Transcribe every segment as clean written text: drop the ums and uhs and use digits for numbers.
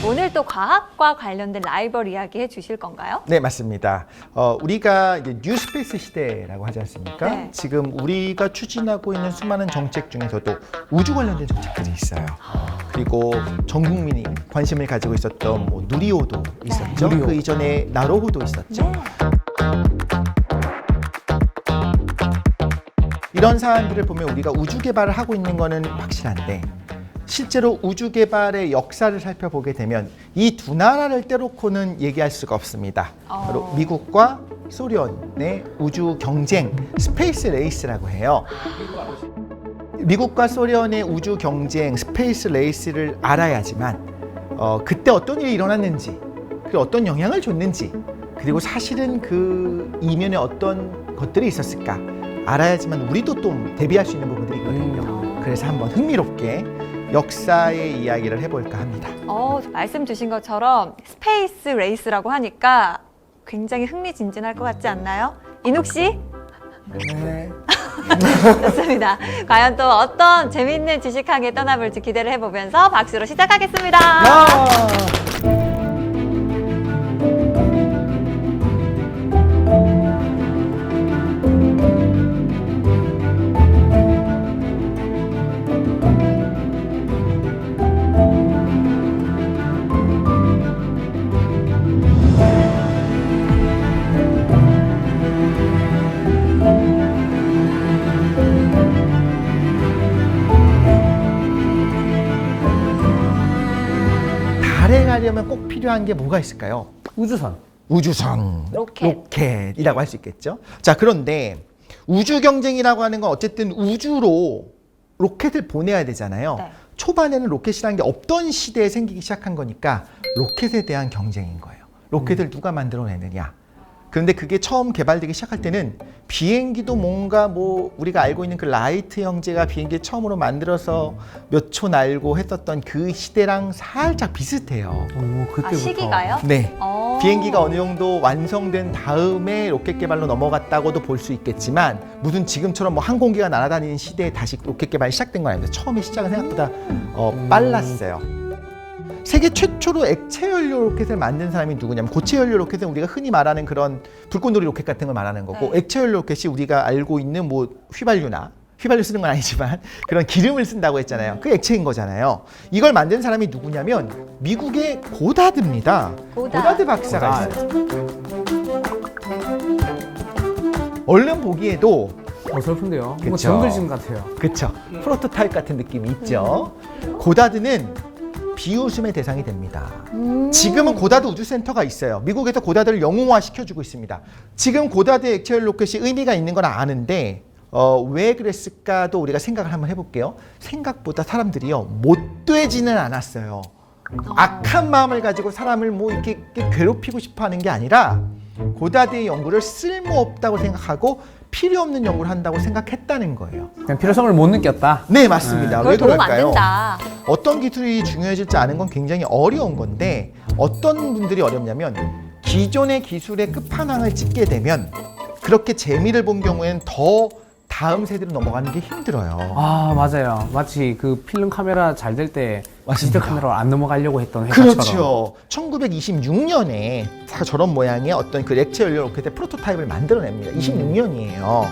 오늘 또 과학과 관련된 라이벌 이야기 해주실 건가요? 네, 맞습니다. 우리가 이제 뉴스페이스 시대라고 하지 않습니까? 네. 지금 우리가 추진하고 있는 수많은 정책 중에서도 우주 관련된 정책들이 있어요. 그리고 전 국민이 관심을 가지고 있었던 뭐 누리호도 있었죠. 누리호. 그 이전에 나로호도 있었죠. 이런 사안들을 보면 우리가 우주 개발을 하고 있는 거는 확실한데 실제로 우주 개발의 역사를 살펴보게 되면 이 두 나라를 떼놓고는 얘기할 수가 없습니다. 바로 미국과 소련의 우주 경쟁, 스페이스 레이스라고 해요. 미국과 소련의 우주 경쟁, 스페이스 레이스를 알아야지만 그때 어떤 일이 일어났는지, 그리고 어떤 영향을 줬는지, 그리고 사실은 그 이면에 어떤 것들이 있었을까 알아야지만 우리도 또 대비할 수 있는 부분들이 있거든요. 그래서 한번 흥미롭게 역사의 이야기를 해볼까 합니다. 말씀 주신 것처럼 스페이스 레이스라고 하니까 굉장히 흥미진진할 것 같지 않나요? 인욱 씨? 네. 좋습니다. 과연 또 어떤 재미있는 지식하게 떠나볼지 기대를 해보면서 박수로 시작하겠습니다. 달에 가려면 꼭 필요한 게 뭐가 있을까요? 우주선. 우주선, 로켓이라고 할 수 있겠죠. 자, 그런데 우주 경쟁이라고 하는 건 어쨌든 우주로 로켓을 보내야 되잖아요. 네. 초반에는 로켓이라는 게 없던 시대에 생기기 시작한 거니까 로켓에 대한 경쟁인 거예요. 로켓을 누가 만들어내느냐. 그런데 그게 처음 개발되기 시작할 때는 비행기도 뭔가 뭐 우리가 알고 있는 그 라이트 형제가 비행기 처음으로 만들어서 몇 초 날고 했었던 그 시대랑 살짝 비슷해요. 오, 그때부터. 시기가요? 네. 어. 비행기가 어느 정도 완성된 다음에 로켓 개발로 넘어갔다고도 볼 수 있겠지만 무슨 지금처럼 뭐 항공기가 날아다니는 시대에 다시 로켓 개발이 시작된 건 아닙니다. 처음에 시작은 생각보다 빨랐어요. 세계 최초로 액체 연료 로켓을 만든 사람이 누구냐면 고체 연료 로켓은 우리가 흔히 말하는 그런 불꽃놀이 로켓 같은 걸 말하는 거고 네. 액체 연료 로켓이 우리가 알고 있는 뭐 휘발유 쓰는 건 아니지만 그런 기름을 쓴다고 했잖아요. 그 액체인 거잖아요. 이걸 만든 사람이 누구냐면 미국의 고다드입니다. 고다드 박사가 있어요. 얼른 보기에도 어설픈데요. 그쵸. 뭐 정글짐 같아요. 그쵸. 프로토타입 같은 느낌이 있죠. 고다드는 비웃음의 대상이 됩니다. 지금은 고다드 우주센터가 있어요. 미국에서 고다드를 영웅화 시켜주고 있습니다. 지금 고다드 액체연료 로켓이 의미가 있는 건 아는데 왜 그랬을까도 우리가 생각을 한번 해볼게요. 생각보다 사람들이요 못되지는 않았어요. 악한 마음을 가지고 사람을 뭐 이렇게 괴롭히고 싶어하는 게 아니라 고다드의 연구를 쓸모없다고 생각하고 필요 없는 연구를 한다고 생각했다는 거예요. 그냥 필요성을 못 느꼈다. 네, 맞습니다. 그걸 왜 도움 안 그럴까요? 된다. 어떤 기술이 중요해질지 아는 건 굉장히 어려운 건데 어떤 분들이 어렵냐면 기존의 기술의 끝판왕을 찍게 되면 그렇게 재미를 본 경우에는 더 다음 세대로 넘어가는 게 힘들어요. 아, 맞아요. 마치 그 필름 카메라 잘 될 때 맞습니다. 디지털 카메라로 안 넘어가려고 했던 회사처럼. 그렇죠. 1926년에 저런 모양의 어떤 그 액체 연료 로켓의 프로토타입을 만들어냅니다. 26년이에요.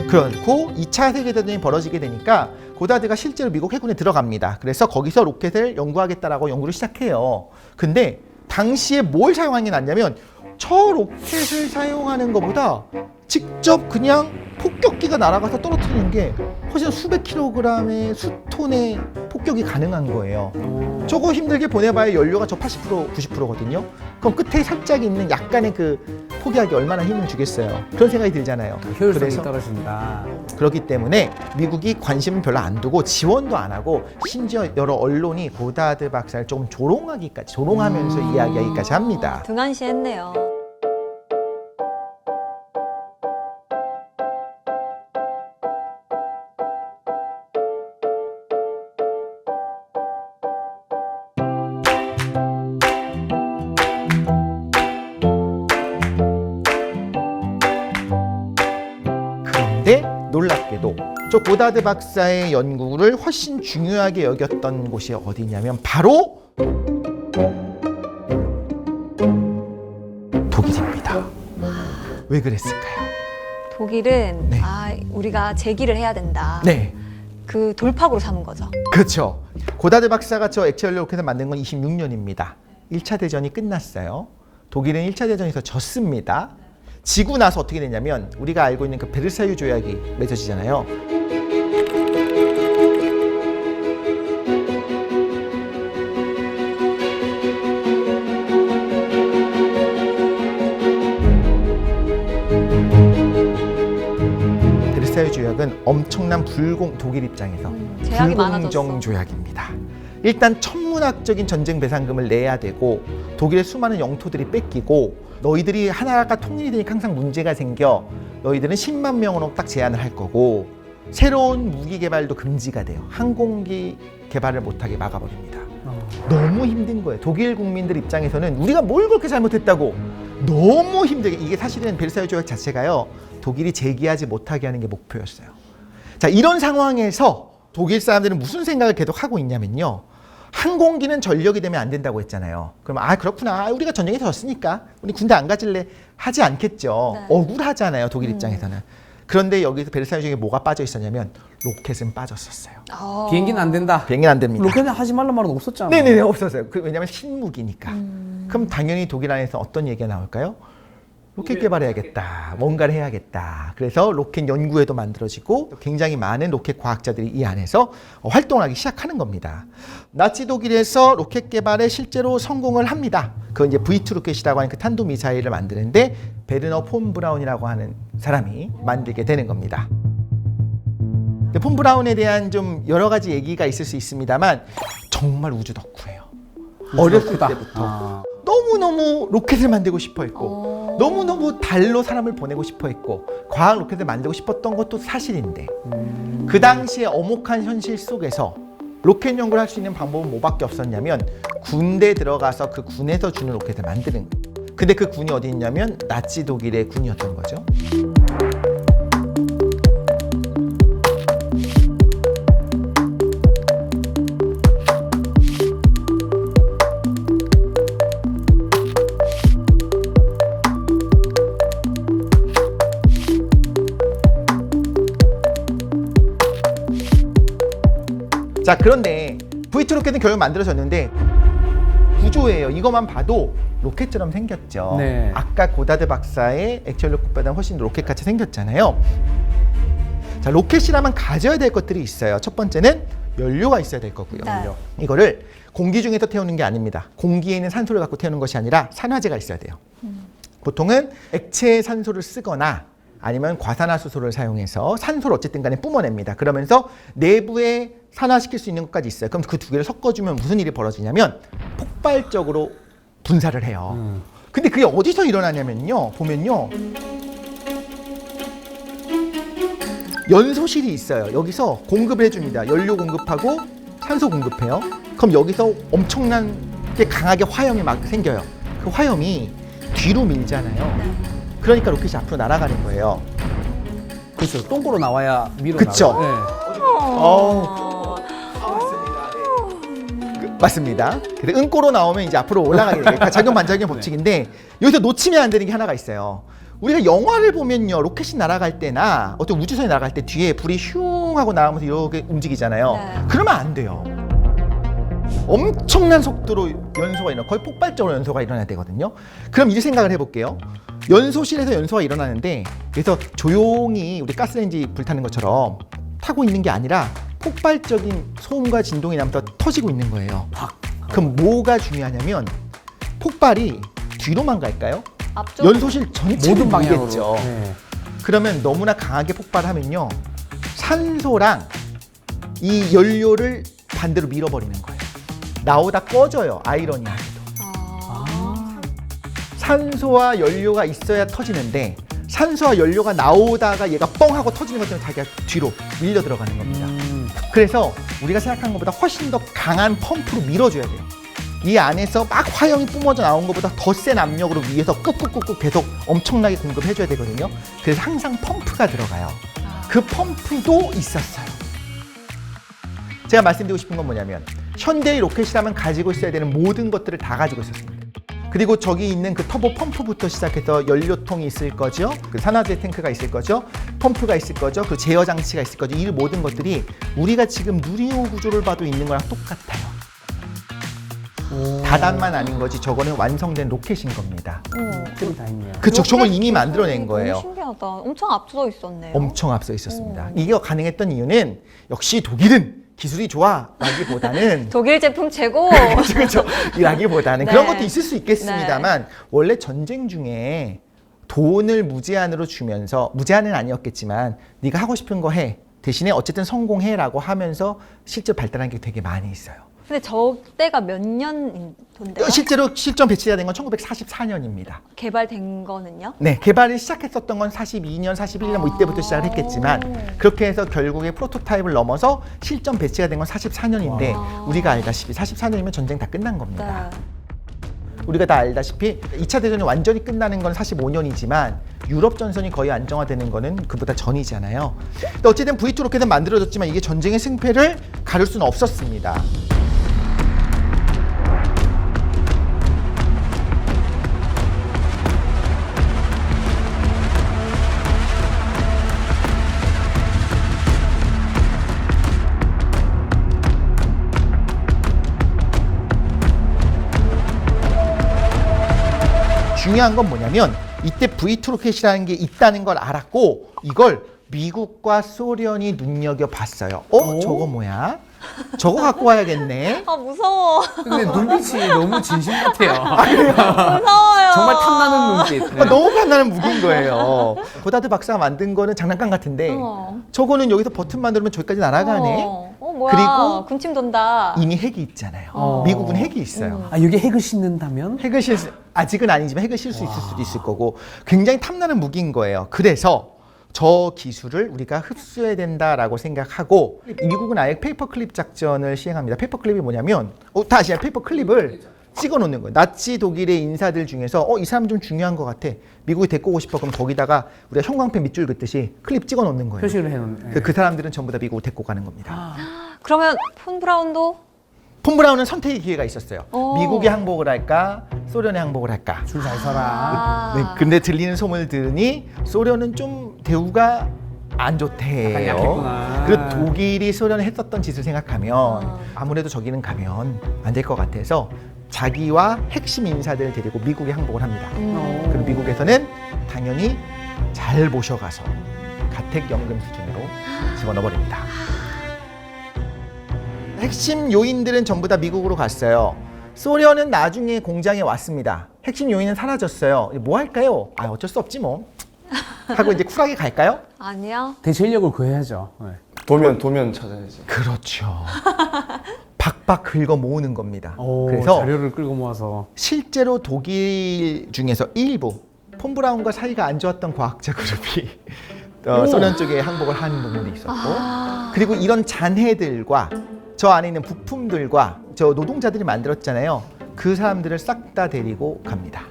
그렇고 2차 세계대전이 벌어지게 되니까 고다드가 실제로 미국 해군에 들어갑니다. 그래서 거기서 로켓을 연구하겠다라고 연구를 시작해요. 근데 당시에 뭘 사용하는 게 낫냐면 저 로켓을 사용하는 것보다 직접 그냥 폭격기가 날아가서 떨어뜨리는 게 훨씬 수백 킬로그램의 수톤의 폭격이 가능한 거예요. 저거 힘들게 보내봐야 연료가 저 80%, 90%거든요. 그럼 끝에 살짝 있는 약간의 그 포기하기 얼마나 힘을 주겠어요. 그런 생각이 들잖아요. 효율성이 그래서 떨어진다. 그렇기 때문에 미국이 관심을 별로 안 두고 지원도 안 하고 심지어 여러 언론이 고다드 박사를 조금 조롱하면서 이야기하기까지 합니다. 등한시했네요. 그런데 놀랍게도 저 고다드 박사의 연구를 훨씬 중요하게 여겼던 곳이 어디냐면 바로 독일입니다. 왜 그랬을까요? 독일은 네. 우리가 제기를 해야 된다. 네, 그 돌파구로 삼은 거죠. 그렇죠. 고다드 박사가 저 액체 연료 로켓을 만든 건 26년입니다. 1차 대전이 끝났어요. 독일은 1차 대전에서 졌습니다. 지고 나서 어떻게 되냐면 우리가 알고 있는 그 베르사유 조약이 맺어지잖아요. 베르사유 조약은 엄청난 독일 입장에서 제약이 불공정 많아졌어. 조약입니다. 일단 천문학적인 전쟁 배상금을 내야 되고 독일의 수많은 영토들이 뺏기고 너희들이 하나가 통일이 되니까 항상 문제가 생겨. 너희들은 10만 명으로 딱 제한을 할 거고 새로운 무기 개발도 금지가 돼요. 항공기 개발을 못하게 막아버립니다. 너무 힘든 거예요. 독일 국민들 입장에서는 우리가 뭘 그렇게 잘못했다고 너무 힘들게. 이게 사실은 베르사유 조약 자체가요, 독일이 제기하지 못하게 하는 게 목표였어요. 자, 이런 상황에서 독일 사람들은 무슨 생각을 계속 하고 있냐면요, 항공기는 전력이 되면 안 된다고 했잖아요. 그럼 그렇구나, 우리가 전쟁에서 졌으니까 우리 군대 안 가질래 하지 않겠죠. 네. 억울하잖아요, 독일 입장에서는. 그런데 여기서 베르사유 조약에 뭐가 빠져 있었냐면 로켓은 빠졌었어요. 비행기는 안 된다. 비행기는 안 됩니다. 로켓은 하지 말란 말은 없었잖아. 네네네, 없었어요. 왜냐하면 신무기니까. 그럼 당연히 독일 안에서 어떤 얘기가 나올까요? 로켓 개발해야겠다, 뭔가를 해야겠다. 그래서 로켓 연구회도 만들어지고 굉장히 많은 로켓 과학자들이 이 안에서 활동하기 시작하는 겁니다. 나치 독일에서 로켓 개발에 실제로 성공을 합니다. 그건 이제 V2 로켓이라고 하는 그 탄도 미사일을 만드는데 베르너 폰 브라운이라고 하는 사람이 만들게 되는 겁니다. 폰 브라운에 대한 좀 여러 가지 얘기가 있을 수 있습니다만 정말 우주 덕후예요. 어렸을 때부터 너무너무 로켓을 만들고 싶어 했고 너무너무 달로 사람을 보내고 싶어 했고 과학 로켓을 만들고 싶었던 것도 사실인데 그 당시에 엄혹한 현실 속에서 로켓 연구를 할 수 있는 방법은 뭐밖에 없었냐면 군대에 들어가서 그 군에서 주는 로켓을 만드는 거예요. 근데 그 군이 어디 있냐면 나치 독일의 군이었던 거죠. 자, 그런데 V2 로켓은 결국 만들어졌는데 구조예요. 이것만 봐도 로켓처럼 생겼죠. 네. 아까 고다드 박사의 액체 연료보다 훨씬 로켓같이 생겼잖아요. 자, 로켓이라면 가져야 될 것들이 있어요. 첫 번째는 연료가 있어야 될 거고요. 네. 이거를 공기 중에서 태우는 게 아닙니다. 공기에 있는 산소를 갖고 태우는 것이 아니라 산화제가 있어야 돼요. 보통은 액체 산소를 쓰거나 아니면 과산화수소를 사용해서 산소를 어쨌든 간에 뿜어냅니다. 그러면서 내부에 산화시킬 수 있는 것까지 있어요. 그럼 그 두 개를 섞어주면 무슨 일이 벌어지냐면 폭발적으로 분사를 해요. 근데 그게 어디서 일어나냐면요, 보면요, 연소실이 있어요. 여기서 공급을 해줍니다. 연료 공급하고 산소 공급해요. 그럼 여기서 엄청나게 강하게 화염이 막 생겨요. 그 화염이 뒤로 밀잖아요. 그러니까 로켓이 앞으로 날아가는 거예요. 그렇죠. 똥꼬로 나와야 밀어 그쵸. 나와요. 맞습니다. 그래서 은꼬로 나오면 이제 앞으로 올라가게 돼요. 작용 반작용 법칙인데 여기서 놓치면 안 되는 게 하나가 있어요. 우리가 영화를 보면요, 로켓이 날아갈 때나 어떤 우주선이 날아갈 때 뒤에 불이 슝 하고 나오면서 이렇게 움직이잖아요. 네. 그러면 안 돼요. 엄청난 속도로 연소가 일어나, 거의 폭발적으로 연소가 일어나야 되거든요. 그럼 이 생각을 해볼게요. 연소실에서 연소가 일어나는데 그래서 조용히 우리 가스레인지 불타는 것처럼 타고 있는 게 아니라 폭발적인 소음과 진동이 나면서 터지고 있는 거예요. 그럼 뭐가 중요하냐면 폭발이 뒤로만 갈까요? 앞쪽. 연소실 전체를 모든 방향으로. 밀겠죠. 네. 그러면 너무나 강하게 폭발하면요, 산소랑 이 연료를 반대로 밀어버리는 거예요. 나오다 꺼져요. 아이러니하게도. 산소와 연료가 있어야 터지는데 산소와 연료가 나오다가 얘가 뻥 하고 터지는 것처럼 자기가 뒤로 밀려 들어가는 겁니다. 그래서 우리가 생각한 것보다 훨씬 더 강한 펌프로 밀어줘야 돼요. 이 안에서 막 화염이 뿜어져 나온 것보다 더 센 압력으로 위에서 꾹꾹꾹꾹 계속 엄청나게 공급해줘야 되거든요. 그래서 항상 펌프가 들어가요. 그 펌프도 있었어요. 제가 말씀드리고 싶은 건 뭐냐면 현대의 로켓이라면 가지고 있어야 되는 모든 것들을 다 가지고 있었습니다. 그리고 저기 있는 그 터보 펌프부터 시작해서 연료통이 있을 거죠. 그 산화제 탱크가 있을 거죠. 펌프가 있을 거죠. 그 제어 장치가 있을 거죠. 이 모든 것들이 우리가 지금 누리호 구조를 봐도 있는 거랑 똑같아요. 다단만 아닌 거지 저거는 완성된 로켓인 겁니다. 템이 다 있네요. 그쵸, 저걸 이미 로켓 만들어낸 기술이 거예요. 너무 신기하다. 엄청 앞서 있었네요. 엄청 앞서 있었습니다. 이게 가능했던 이유는 역시 독일은 기술이 좋아라기보다는 독일 제품 최고. 그렇죠. 이라기보다는 네. 그런 것도 있을 수 있겠습니다만 원래 전쟁 중에 돈을 무제한으로 주면서 무제한은 아니었겠지만 네가 하고 싶은 거 해. 대신에 어쨌든 성공해라고 하면서 실제 발달한 게 되게 많이 있어요. 근데 저 때가 몇 년인데요? 실제로 실전 배치가 된 건 1944년입니다. 개발된 거는요? 네, 개발을 시작했었던 건 42년, 41년 뭐 이때부터 시작을 했겠지만 그렇게 해서 결국에 프로토타입을 넘어서 실전 배치가 된 건 44년인데 우리가 알다시피 44년이면 전쟁 다 끝난 겁니다. 네. 우리가 다 알다시피 2차 대전이 완전히 끝나는 건 45년이지만 유럽 전선이 거의 안정화되는 거는 그보다 전이잖아요. 근데 어쨌든 V2 로켓은 만들어졌지만 이게 전쟁의 승패를 가릴 수는 없었습니다. 중요한 건 뭐냐면 이때 V2 로켓이라는 게 있다는 걸 알았고 이걸 미국과 소련이 눈여겨봤어요. 저거 뭐야? 저거 갖고 와야겠네. 아 무서워. 근데 눈빛이 너무 진심 같아요. 무서워요. 정말 탐나는 눈빛. 네. 너무 빛나는 무기인 거예요. 고다드 박사가 만든 거는 장난감 같은데 저거는 여기서 버튼만 누르면 저기까지 날아가네. 뭐야? 그리고 군침 돈다. 이미 핵이 있잖아요. 미국은 핵이 있어요. 아, 여기 핵을 싣는다면? 핵을 아직은 아니지만 핵을 실 수 있을 수도 있을 거고 굉장히 탐나는 무기인 거예요. 그래서 저 기술을 우리가 흡수해야 된다라고 생각하고 미국은 아예 페이퍼클립 작전을 시행합니다. 페이퍼클립이 뭐냐면 다 아시나요? 페이퍼클립을 찍어 놓는 거예요. 나치 독일의 인사들 중에서 이 사람 좀 중요한 것 같아. 미국에 데리고 오고 싶어. 그럼 거기다가 우리가 형광펜 밑줄 긋듯이 클립 찍어 놓는 거예요. 표시를 해놓은. 그 사람들은 전부 다 미국으로 데리고 가는 겁니다. 그러면 폰 브라운도 폰 브라운은 선택의 기회가 있었어요. 미국에 항복을 할까? 소련에 항복을 할까? 줄 잘 서라. 네, 근데 들리는 소문을 들으니 소련은 좀 대우가 안 좋대요. 약간 약했구나. 그리고 독일이 소련에 했었던 짓을 생각하면 아무래도 저기는 가면 안 될 것 같아서 자기와 핵심 인사들을 데리고 미국에 항복을 합니다. 그리고 미국에서는 당연히 잘 모셔가서 가택연금 수준으로 집어넣어버립니다. 핵심 요인들은 전부 다 미국으로 갔어요. 소련은 나중에 공장에 왔습니다. 핵심 요인은 사라졌어요. 뭐 할까요? 어쩔 수 없지 뭐. 하고 이제 쿨하게 갈까요? 아니야. 대체 인력을 구해야죠. 네. 도면 찾아야지. 그렇죠. 박박 긁어 모으는 겁니다. 오, 그래서 자료를 끌고 모아서. 실제로 독일 중에서 일부 폰 브라운과 사이가 안 좋았던 과학자 그룹이 소련 쪽에 항복을 한 부분도 있었고 그리고 이런 잔해들과 저 안에 있는 부품들과 저 노동자들이 만들었잖아요. 그 사람들을 싹 다 데리고 갑니다.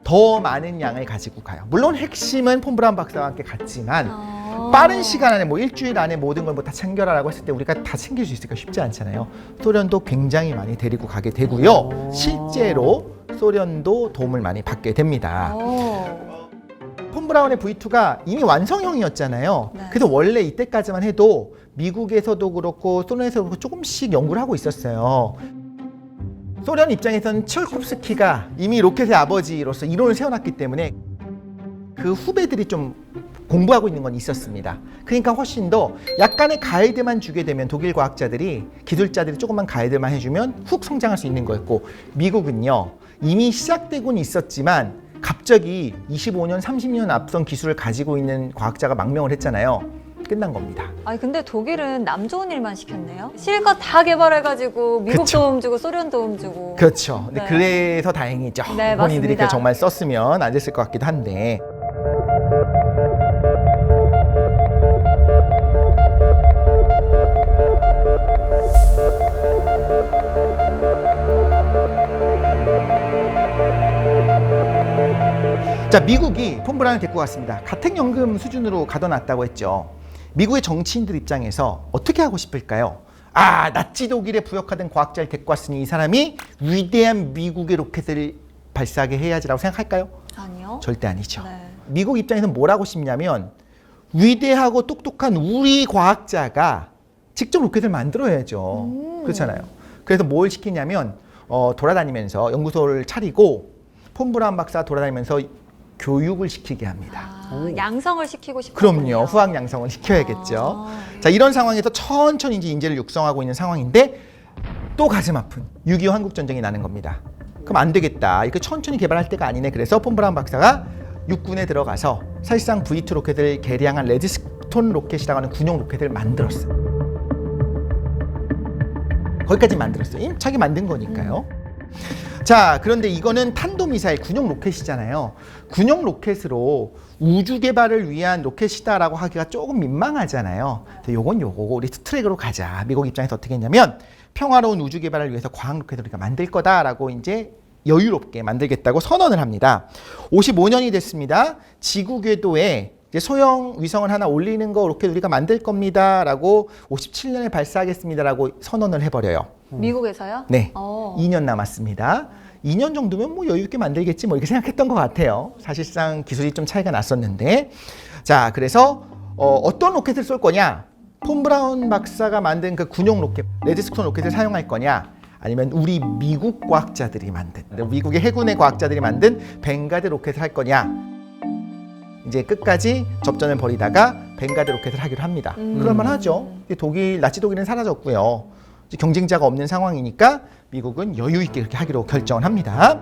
더 많은 양을 가지고 가요. 물론 핵심은 폰 브라운 박사와 함께 갔지만 빠른 시간 안에 뭐 일주일 안에 모든 걸 뭐 다 챙겨라라고 했을 때 우리가 다 챙길 수 있을까 쉽지 않잖아요. 소련도 굉장히 많이 데리고 가게 되고요. 실제로 소련도 도움을 많이 받게 됩니다. 폰 브라운의 V2가 이미 완성형이었잖아요. 네. 그래서 원래 이때까지만 해도 미국에서도 그렇고 소련에서도 그렇고 조금씩 연구를 하고 있었어요. 소련 입장에서는 치올콥스키가 이미 로켓의 아버지로서 이론을 세워놨기 때문에 그 후배들이 좀 공부하고 있는 건 있었습니다. 그러니까 훨씬 더 약간의 가이드만 주게 되면 독일 과학자들이 기술자들이 조금만 가이드만 해주면 훅 성장할 수 있는 거였고 미국은요 이미 시작되고는 있었지만 갑자기 25년, 30년 앞선 기술을 가지고 있는 과학자가 망명을 했잖아요. 끝난 겁니다. 아니 근데 독일은 남 좋은 일만 시켰네요. 실컷 다 개발해가지고 미국 그쵸. 도움 주고 소련 도움 주고. 그렇죠. 근데 네. 그래서 다행이죠. 네, 본인들이 맞습니다. 정말 썼으면 안 됐을 것 같기도 한데. 자, 미국이 폰 브라운을 데리고 갔습니다. 가택연금 수준으로 가둬놨다고 했죠. 미국의 정치인들 입장에서 어떻게 하고 싶을까요? 나치 독일에 부역하던 과학자를 데리고 왔으니 이 사람이 위대한 미국의 로켓을 발사하게 해야지라고 생각할까요? 아니요. 절대 아니죠. 네. 미국 입장에서는 뭘 하고 싶냐면 위대하고 똑똑한 우리 과학자가 직접 로켓을 만들어야죠. 그렇잖아요. 그래서 뭘 시키냐면 돌아다니면서 연구소를 차리고 폰 브라운 박사 돌아다니면서 교육을 시키게 합니다. 양성을 시키고 싶은 그럼요. 후학 양성을 시켜야겠죠. 자, 이런 상황에서 천천히 이제 인재를 육성하고 있는 상황인데 또 가슴 아픈 6.25 한국전쟁이 나는 겁니다. 그럼 안 되겠다. 이렇게 천천히 개발할 때가 아니네. 그래서 폰 브라운 박사가 육군에 들어가서 사실상 V2 로켓을 개량한 레드스톤 로켓이라고 하는 군용 로켓을 만들었어요. 거기까지 만들었어요. 자기 만든 거니까요. 자, 그런데 이거는 탄도미사일 군용 로켓이잖아요. 군용 로켓으로 우주 개발을 위한 로켓이다라고 하기가 조금 민망하잖아요. 요건 우리 투트랙으로 가자. 미국 입장에서 어떻게 했냐면 평화로운 우주 개발을 위해서 과학 로켓을 우리가 만들 거다라고 이제 여유롭게 만들겠다고 선언을 합니다. 55년이 됐습니다. 지구 궤도에 이제 소형 위성을 하나 올리는 거 로켓 우리가 만들 겁니다라고 57년에 발사하겠습니다라고 선언을 해버려요. 미국에서요? 네, 2년 남았습니다. 2년 정도면 뭐 여유 있게 만들겠지 뭐 이렇게 생각했던 것 같아요. 사실상 기술이 좀 차이가 났었는데, 자, 그래서 어떤 로켓을 쏠 거냐? 폰 브라운 박사가 만든 그 군용 로켓, 레드스톤 로켓을 사용할 거냐? 아니면 우리 미국 과학자들이 만든, 미국의 해군의 과학자들이 만든 벵가드 로켓을 할 거냐? 이제 끝까지 접전을 벌이다가 벵가드 로켓을 하기로 합니다. 그럴만하죠. 독일, 나치 독일은 사라졌고요. 이제 경쟁자가 없는 상황이니까 미국은 여유 있게 이렇게 하기로 결정을 합니다.